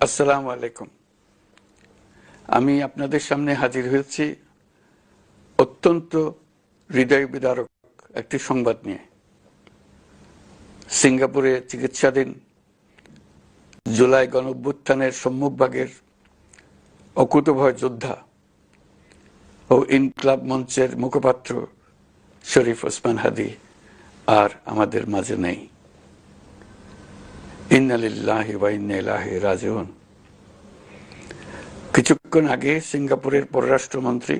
আসসালামু আলাইকুম। আমি আপনাদের সামনে হাজির হয়েছি অত্যন্ত হৃদয় বিদারক একটি সংবাদ নিয়ে। সিঙ্গাপুরে চিকিৎসাধীন জুলাই গণঅভ্যুত্থানের সম্মুখভাগের অকুতোভয় যোদ্ধা ও ইনকলাব মঞ্চের মুখপাত্র শরীফ ওসমান হাদী আর আমাদের মাঝে নেই। ইন্না লিল্লাহি ওয়া ইন্না ইলাইহি রাজিউন। কিছুক্ষণ আগে সিঙ্গাপুরের পররাষ্ট্রমন্ত্রী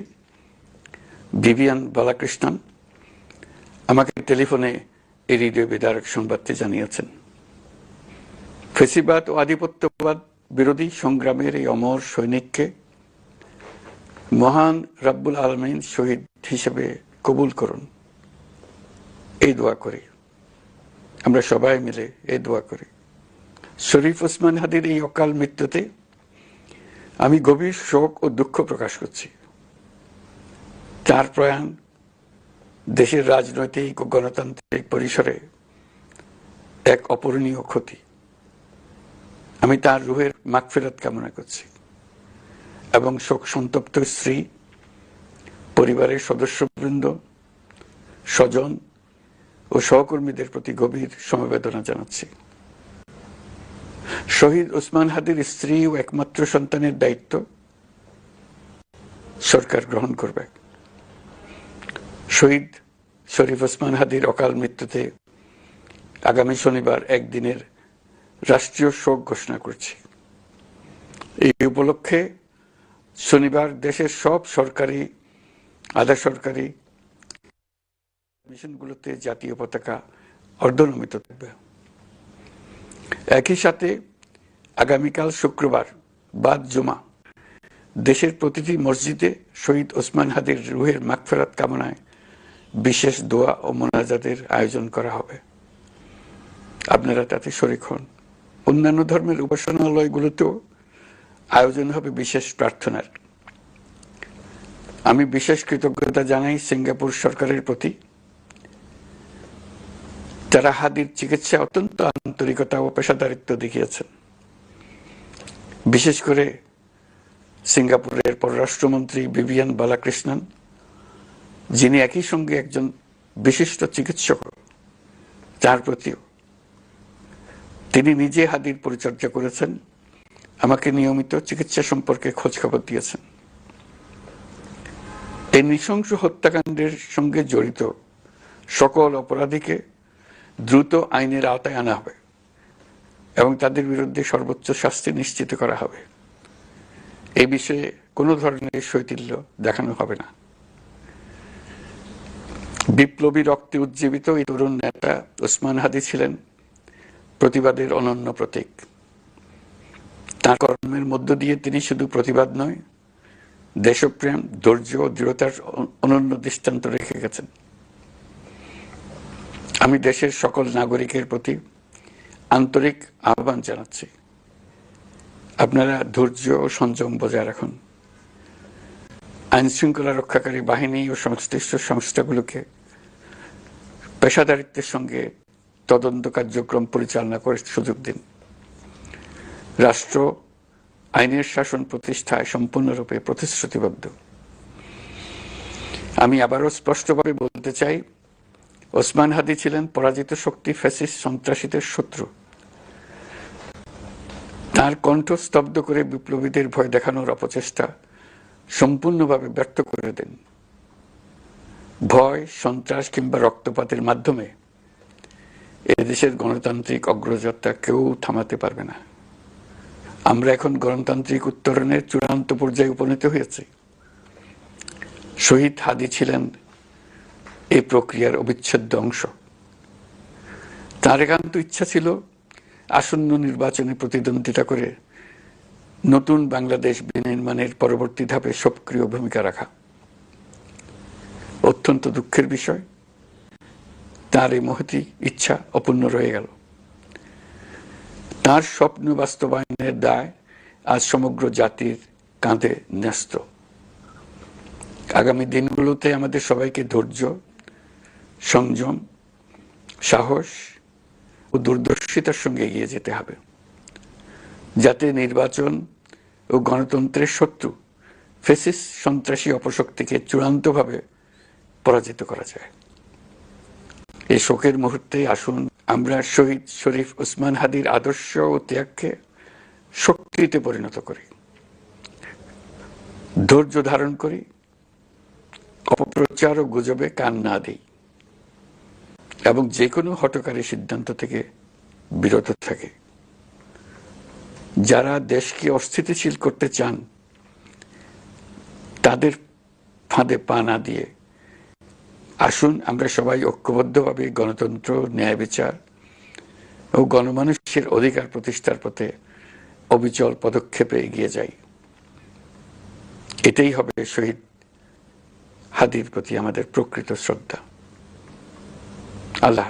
ভিভিয়ান বালাকৃষ্ণন আমাকে টেলিফোনে এই হৃদয় বিদারক সংবাদটি জানিয়েছেন। ফেসিবাদ ও আধিপত্যবাদ বিরোধী সংগ্রামের এই অমর সৈনিককে মহান রাব্বুল আলামিন শহীদ হিসেবে কবুল করুন, এই দোয়া করি। আমরা সবাই মিলে এই দোয়া করি। শরীফ ওসমান হাদীর এই অকাল মৃত্যুতে আমি গভীর শোক ও দুঃখ প্রকাশ করছি। তার প্রয়াণ দেশের রাজনৈতিক ও গণতান্ত্রিক পরিসরে এক অপূরণীয় ক্ষতি। আমি তার রুহের মাগফিরাত কামনা করছি এবং শোক সন্তপ্ত স্ত্রী, পরিবারের সদস্যবৃন্দ, স্বজন ও সহকর্মীদের প্রতি গভীর সমবেদনা জানাচ্ছি। শহীদ ওসমান হাদীর স্ত্রী ও একমাত্র সন্তানের দায়িত্ব সরকার গ্রহণ করবে। শহীদ শরীফ ওসমান হাদীর অকাল মৃত্যুতে আগামী শনিবার একদিনের রাষ্ট্রীয় শোক ঘোষণা করছি। এই উপলক্ষে শনিবার দেশের সব সরকারি, আধা সরকারি মিশনগুলোতে জাতীয় পতাকা অর্ধনমিত থাকবে। একই সাথে আগামীকাল শুক্রবার বাদ জুমা দেশের প্রতিটি মসজিদে শহীদ ওসমান হাদীর রুহের মাগফিরাত কামনায় বিশেষ দোয়া ও মোনাজাতের আয়োজন করা হবে। আপনারা তাতে শরীক হন। অন্যান্য ধর্মের উপাসনালয়গুলোতেও আয়োজন হবে বিশেষ প্রার্থনার। আমি বিশেষ কৃতজ্ঞতা জানাই সিঙ্গাপুর সরকারের প্রতি। যারা হাদীর চিকিৎসা অত্যন্ত আন্তরিকতা ও পেশাদারিত্ব দেখিয়েছেন। বিশেষ করে সিঙ্গাপুরের পররাষ্ট্রমন্ত্রী ভিভিয়ান বালাকৃষ্ণন, যিনি একই সঙ্গে একজন বিশিষ্ট চিকিৎসক, তার প্রতিও। তিনি নিজে হাদীর পরিচর্যা করেছেন, আমাকে নিয়মিত চিকিৎসা সম্পর্কে খোঁজ খবর দিয়েছেন। এই নৃশংস হত্যাকাণ্ডের সঙ্গে জড়িত সকল অপরাধীকে দ্রুত আইনের আওতায় আনা হবে এবং তাদের বিরুদ্ধে সর্বোচ্চ শাস্তি নিশ্চিত করা হবে। এই বিষয়ে কোনো ধরনের শৈথিল্য দেখানো হবে না। বিপ্লবী রক্তে উজ্জীবিত এই তরুণ নেতা ওসমান হাদী ছিলেন প্রতিবাদের অনন্য প্রতীক। তার কর্মের মধ্য দিয়ে তিনি শুধু প্রতিবাদ নয়, দেশপ্রেম, ধৈর্য ও দৃঢ়তার অনন্য দৃষ্টান্ত রেখে গেছেন। আমি দেশের সকল নাগরিকের প্রতি আন্তরিক আহ্বান জানাচ্ছি, আপনারা ধৈর্য ও সংযম বজায় রাখুন। আইন শৃঙ্খলা রক্ষাকারী বাহিনী ও সংশ্লিষ্ট সংস্থাগুলোকে পেশাদারিত্বের সঙ্গে তদন্ত কার্যক্রম পরিচালনা করে সুযোগ দিন। রাষ্ট্র আইনের শাসন প্রতিষ্ঠায় সম্পূর্ণরূপে প্রতিশ্রুতিবদ্ধ। আমি আবারও স্পষ্টভাবে বলতে চাই, ওসমান হাদী ছিলেন পরাজিত শক্তি ফ্যাসিস্ট সন্ত্রাসীদের শত্রু। তার কণ্ঠ স্তব্ধ করে বিপ্লবীদের ভয় দেখানোর অপচেষ্টা সম্পূর্ণভাবে ব্যর্থ করে দেন। ভয়, সন্ত্রাস কিংবা রক্তপাতের মাধ্যমে এদেশের গণতান্ত্রিক অগ্রযাত্রা কেউ থামাতে পারবে না। আমরা এখন গণতান্ত্রিক উত্তরণের চূড়ান্ত পর্যায়ে উপনীত হয়েছি। শহীদ হাদী ছিলেন এই প্রক্রিয়ার অবিচ্ছেদ্য অংশ। তার একান্ত ইচ্ছা ছিল আসন্ন নির্বাচনে প্রতিদ্বন্দ্বিতা করে নতুন বাংলাদেশ বিনির্মাণের পরবর্তী ধাপে সক্রিয় ভূমিকা রাখা। অত্যন্ত দুঃখের বিষয়, তার এই মহতী ইচ্ছা অপূর্ণ রয়ে গেল। তার স্বপ্ন বাস্তবায়নের দায় আজ সমগ্র জাতির কাঁধে ন্যস্ত। আগামী দিনগুলোতে আমাদের সবাইকে ধৈর্য, সংযম, সাহস ও দূরদর্শিতার সঙ্গে এগিয়ে যেতে হবে। যাতে নির্বাচন ও গণতন্ত্রের শত্রু ফ্যাসিস্ট সন্ত্রাসী অপশক্তিকে চূড়ান্তভাবে পরাজিত করা যায়। এই শোকের মুহূর্তে আসুন আমরা শহীদ শরীফ ওসমান হাদির আদর্শ ও ত্যাগকে শক্তিতে পরিণত করি, ধৈর্য ধারণ করি, অপপ্রচার ও গুজবে কান না দিই এবং যে কোনো হঠকারী সিদ্ধান্ত থেকে বিরত থাকে। যারা দেশকে অস্থিতিশীল করতে চান তাদের ফাঁদে পা না দিয়ে আসুন আমরা সবাই ঐক্যবদ্ধভাবে গণতন্ত্র, ন্যায় বিচার ও গণমানুষের অধিকার প্রতিষ্ঠার পথে অবিচল পদক্ষেপে এগিয়ে যাই। এটাই হবে শহীদ হাদির প্রতি আমাদের প্রকৃত শ্রদ্ধা। আল্লাহ।